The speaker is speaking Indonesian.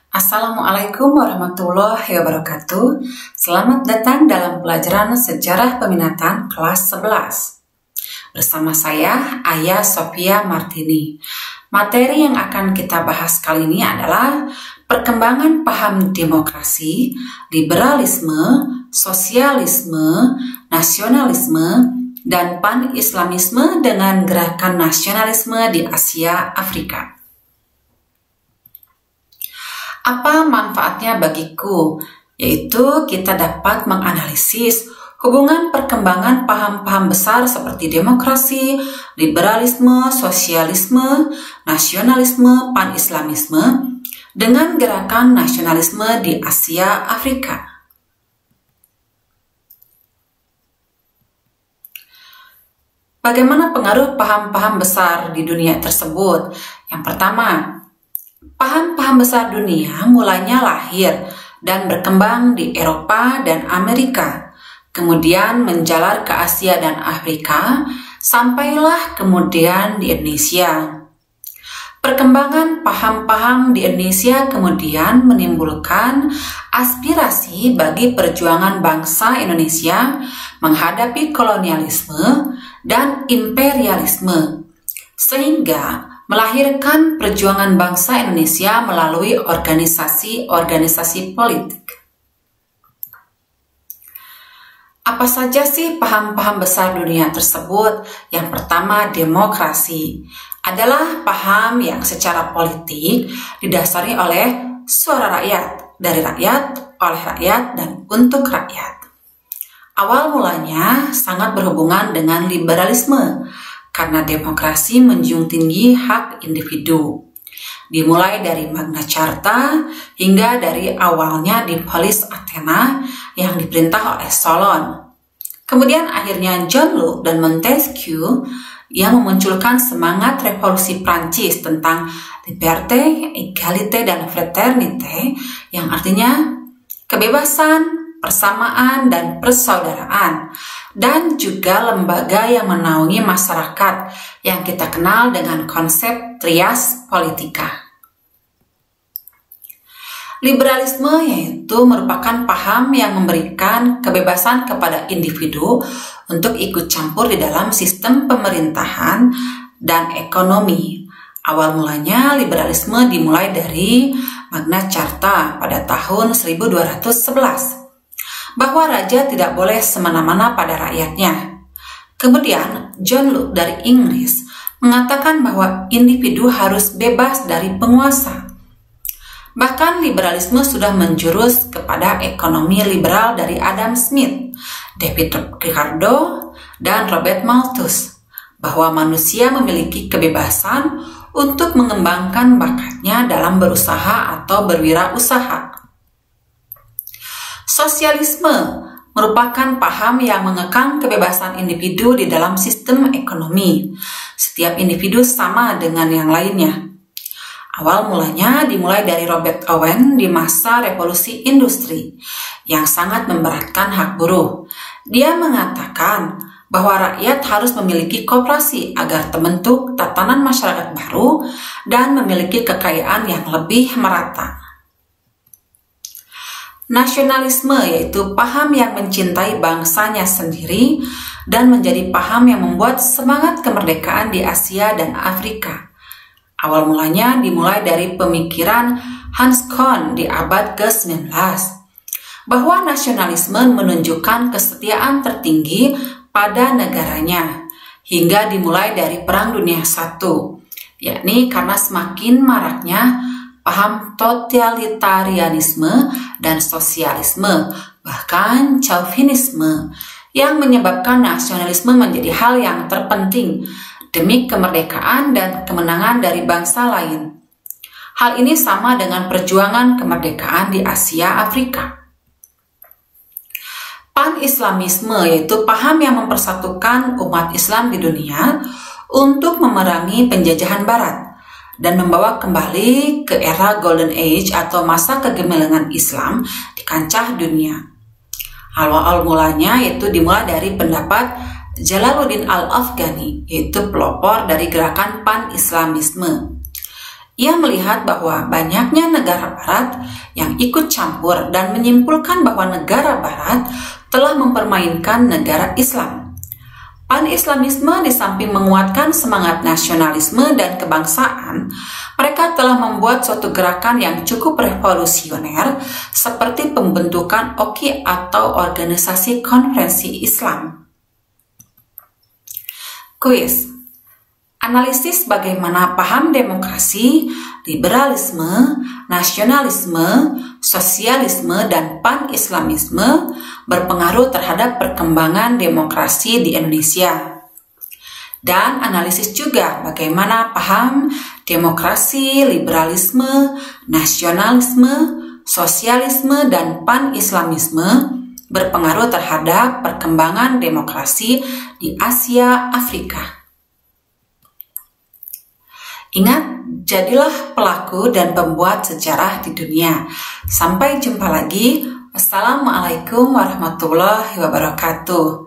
Assalamualaikum warahmatullahi wabarakatuh. Selamat datang dalam pelajaran Sejarah Peminatan kelas 11. Bersama saya, Ayah Sophia Martini. Materi yang akan kita bahas kali ini adalah perkembangan paham demokrasi, liberalisme, sosialisme, nasionalisme, dan pan-islamisme dengan gerakan nasionalisme di Asia Afrika. Apa manfaatnya bagiku? Yaitu kita dapat menganalisis hubungan perkembangan paham-paham besar seperti demokrasi, liberalisme, sosialisme, nasionalisme, pan-islamisme dengan gerakan nasionalisme di Asia Afrika. Bagaimana pengaruh paham-paham besar di dunia tersebut? Yang pertama, paham-paham besar dunia mulanya lahir dan berkembang di Eropa dan Amerika, kemudian menjalar ke Asia dan Afrika, sampailah kemudian di Indonesia. Perkembangan paham-paham di Indonesia kemudian menimbulkan aspirasi bagi perjuangan bangsa Indonesia menghadapi kolonialisme dan imperialisme, sehingga melahirkan perjuangan bangsa Indonesia melalui organisasi-organisasi politik. Apa saja sih paham-paham besar dunia tersebut? Yang pertama, demokrasi adalah paham yang secara politik didasari oleh suara rakyat, dari rakyat, oleh rakyat, dan untuk rakyat. Awal mulanya sangat berhubungan dengan liberalisme, karena demokrasi menjunjung tinggi hak individu. Dimulai dari Magna Carta hingga dari awalnya di Polis Athena yang diperintah oleh Solon. Kemudian akhirnya John Locke dan Montesquieu yang memunculkan semangat revolusi Prancis tentang liberté, égalité, dan fraternité yang artinya kebebasan, persamaan, dan persaudaraan, dan juga lembaga yang menaungi masyarakat yang kita kenal dengan konsep trias politika. Liberalisme yaitu merupakan paham yang memberikan kebebasan kepada individu untuk ikut campur di dalam sistem pemerintahan dan ekonomi. Awal mulanya liberalisme dimulai dari Magna Carta pada tahun 1211, bahwa raja tidak boleh semena-mena pada rakyatnya. Kemudian John Locke dari Inggris mengatakan bahwa individu harus bebas dari penguasa. Bahkan liberalisme sudah menjurus kepada ekonomi liberal dari Adam Smith, David Ricardo, dan Robert Malthus, bahwa manusia memiliki kebebasan untuk mengembangkan bakatnya dalam berusaha atau berwirausaha. Sosialisme merupakan paham yang mengekang kebebasan individu di dalam sistem ekonomi. Setiap individu sama dengan yang lainnya. Awal mulanya dimulai dari Robert Owen di masa revolusi industri yang sangat memberatkan hak buruh. Dia mengatakan bahwa rakyat harus memiliki koperasi agar terbentuk tatanan masyarakat baru dan memiliki kekayaan yang lebih merata. Nasionalisme yaitu paham yang mencintai bangsanya sendiri dan menjadi paham yang membuat semangat kemerdekaan di Asia dan Afrika. Awal mulanya dimulai dari pemikiran Hans Kohn di abad ke-19, bahwa nasionalisme menunjukkan kesetiaan tertinggi pada negaranya, hingga dimulai dari Perang Dunia I, yakni karena semakin maraknya paham totalitarianisme dan sosialisme, bahkan chauvinisme, yang menyebabkan nasionalisme menjadi hal yang terpenting demi kemerdekaan dan kemenangan dari bangsa lain. Hal ini sama dengan perjuangan kemerdekaan di Asia Afrika. Pan-islamisme yaitu paham yang mempersatukan umat Islam di dunia untuk memerangi penjajahan Barat dan membawa kembali ke era Golden Age atau masa kegemilangan Islam di kancah dunia. Awal mulanya itu dimulai dari pendapat Jalaluddin Al-Afghani, yaitu pelopor dari gerakan pan-islamisme. Ia melihat bahwa banyaknya negara barat yang ikut campur dan menyimpulkan bahwa negara barat telah mempermainkan negara Islam. Pan-Islamisme di samping menguatkan semangat nasionalisme dan kebangsaan, mereka telah membuat suatu gerakan yang cukup revolusioner seperti pembentukan OKI atau Organisasi Konferensi Islam. Kuis. Analisis bagaimana paham demokrasi, liberalisme, nasionalisme, sosialisme, dan pan-islamisme berpengaruh terhadap perkembangan demokrasi di Indonesia. Dan analisis juga bagaimana paham demokrasi, liberalisme, nasionalisme, sosialisme, dan pan-islamisme berpengaruh terhadap perkembangan demokrasi di Asia Afrika. Ingat, jadilah pelaku dan pembuat sejarah di dunia. Sampai jumpa lagi. Wassalamualaikum warahmatullahi wabarakatuh.